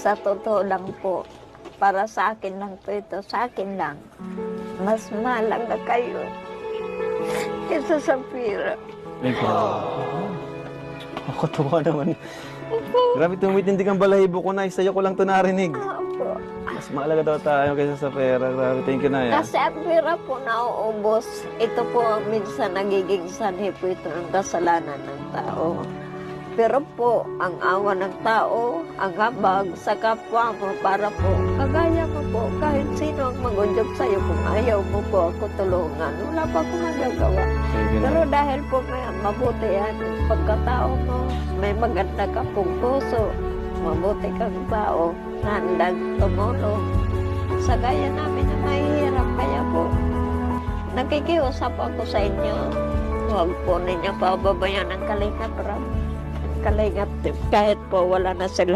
Sa totoo lang po, para sa akin lang po ito, sa akin lang. Mas mahalaga kayo kaysa sa pira. Ay, ako tuwa naman. Grabe, tumitindi kang balahibo ko, Nay. Sa'yo ko lang ito narinig. Opo. Mas mahalaga daw tayo kaysa sa pera. Grabe, thank you, Nay. Kasi ang pira po nauubos. Ito po minsan nagiging sanhi po ito ng kasalanan ng tao. Pero po, ang awa ng tao, ang habag sa kapwa mo para po, kagaya mo po, kahit sino ang magudyog sa'yo, kung ayaw mo po ako tulungan, wala pa akong magagawa. Thank you, Pero Nay. dahil po may mabuti yan, pagkatao mo, may maganda ka pong puso, mabuti kang tao, handang tumulong. Sa gaya namin na mahihirap, kaya po, nakikiusap ako sa inyo. Huwag po ninyo pababayan ang Kalingap Rab. Kalingap Tip, kahit po wala na sila.